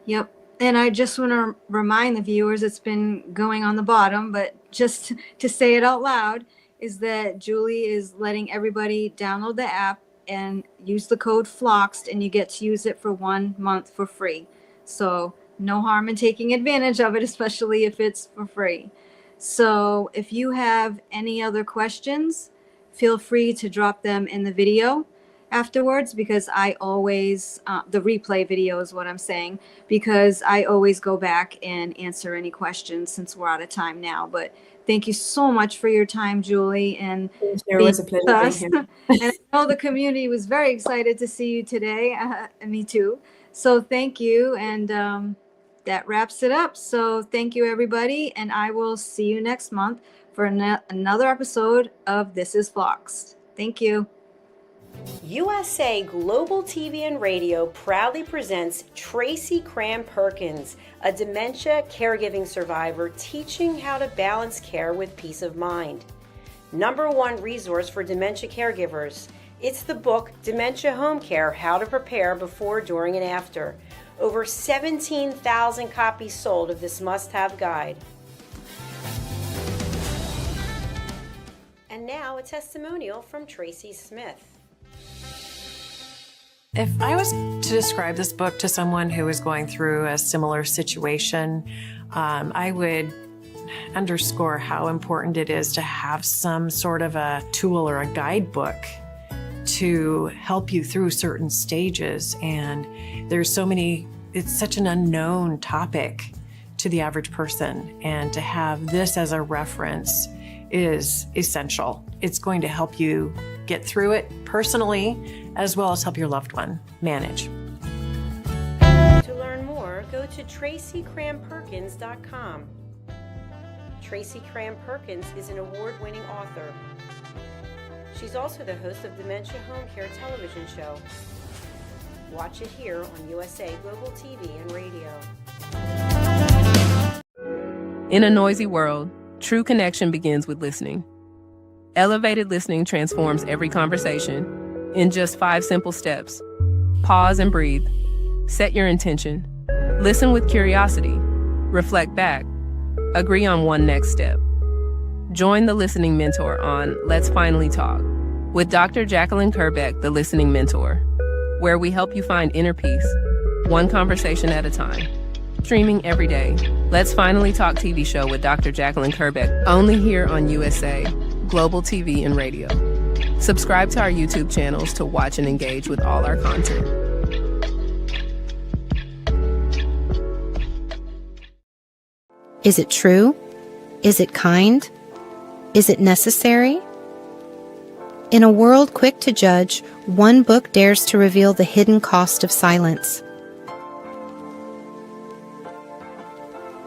Yep. And I just want to remind the viewers, it's been going on the bottom, but just to say it out loud, is that Julie is letting everybody download the app and use the code FLOXED, and you get to use it for 1 month for free. So no harm in taking advantage of it, especially if it's for free. So if you have any other questions, feel free to drop them in the video afterwards, because I always, the replay video is what I'm saying, because I always go back and answer any questions since we're out of time now. But thank you so much for your time, Julie. And it was a pleasure being here. And I know the community was very excited to see you today. Me too. So thank you. And that wraps it up. So thank you, everybody. And I will see you next month for another episode of This is Flux. Thank you. USA Global TV and Radio proudly presents Tracy Cram-Perkins, a dementia caregiving survivor teaching how to balance care with peace of mind. #1 resource for dementia caregivers. It's the book Dementia Home Care: How to Prepare Before, During, and After. Over 17,000 copies sold of this must-have guide. And now a testimonial from Talia Smith. If I was to describe this book to someone who is going through a similar situation, I would underscore how important it is to have some sort of a tool or a guidebook to help you through certain stages. And there's so many it's such an unknown topic to the average person, and to have this as a reference is essential. It's going to help you get through it personally, as well as help your loved one manage. To learn more, go to TracyCranPerkins.com. Tracy Cran-Perkins is an award-winning author. She's also the host of Dementia Home Care television show. Watch it here on USA Global TV and Radio. In a noisy world, true connection begins with listening. Elevated listening transforms every conversation in just 5 simple steps. Pause and breathe. Set your intention. Listen with curiosity. Reflect back. Agree on one next step. Join the Listening Mentor on Let's Finally Talk with Dr. Jacqueline Kerbeck, the Listening Mentor, where we help you find inner peace, one conversation at a time. Streaming every day. Let's Finally Talk TV show with Dr. Jacqueline Kerbeck, only here on USA Global TV and Radio. Subscribe to our YouTube channels to watch and engage with all our content. Is it true? Is it kind? Is it necessary? In a world quick to judge, one book dares to reveal the hidden cost of silence.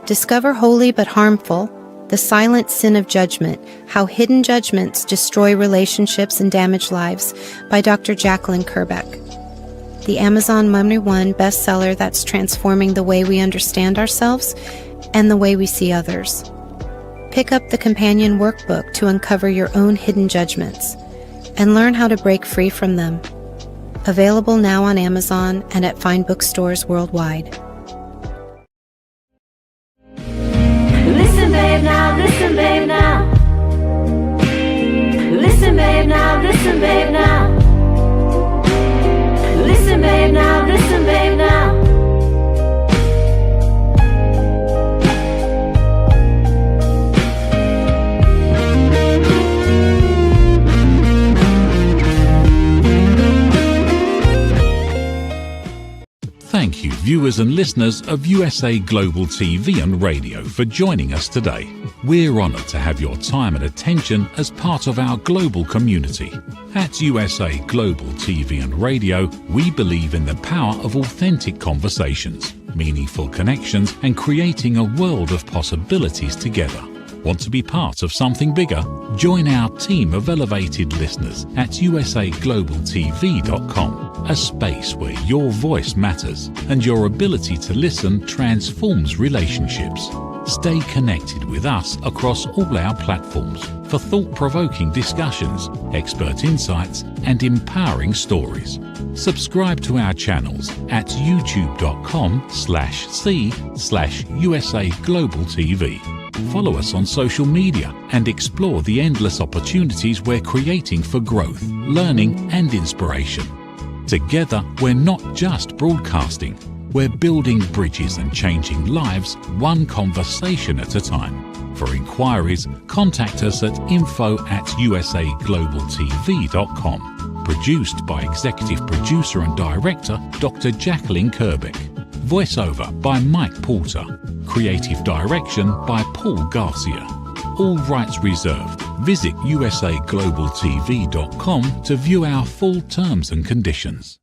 Discover Holy but Harmful, The Silent Sin of Judgment, How Hidden Judgments Destroy Relationships and Damage Lives by Dr. Jacqueline Kerbeck. The Amazon #1 bestseller that's transforming the way we understand ourselves and the way we see others. Pick up the companion workbook to uncover your own hidden judgments and learn how to break free from them. Available now on Amazon and at fine bookstores worldwide. Listen, babe, now, listen, babe, now. Listen, babe, now, listen, babe, now. Listen, babe, now, listen, babe, now. Thank you, viewers and listeners of USA Global TV and Radio, for joining us today. We're honoured to have your time and attention as part of our global community. At USA Global TV and Radio, we believe in the power of authentic conversations, meaningful connections, and creating a world of possibilities together. Want to be part of something bigger? Join our team of elevated listeners at usaglobaltv.com, a space where your voice matters and your ability to listen transforms relationships. Stay connected with us across all our platforms for thought-provoking discussions, expert insights, and empowering stories. Subscribe to our channels at youtube.com/c/USA Global TV. Follow us on social media and explore the endless opportunities we're creating for growth, learning, and inspiration. Together, we're not just broadcasting, we're building bridges and changing lives one conversation at a time. For inquiries, contact us at info@usaglobaltv.com. Produced by Executive Producer and Director Dr. Jacqueline Kerbeck. Voiceover by Mike Porter. Creative direction by Paul Garcia. All rights reserved. Visit usaglobaltv.com to view our full terms and conditions.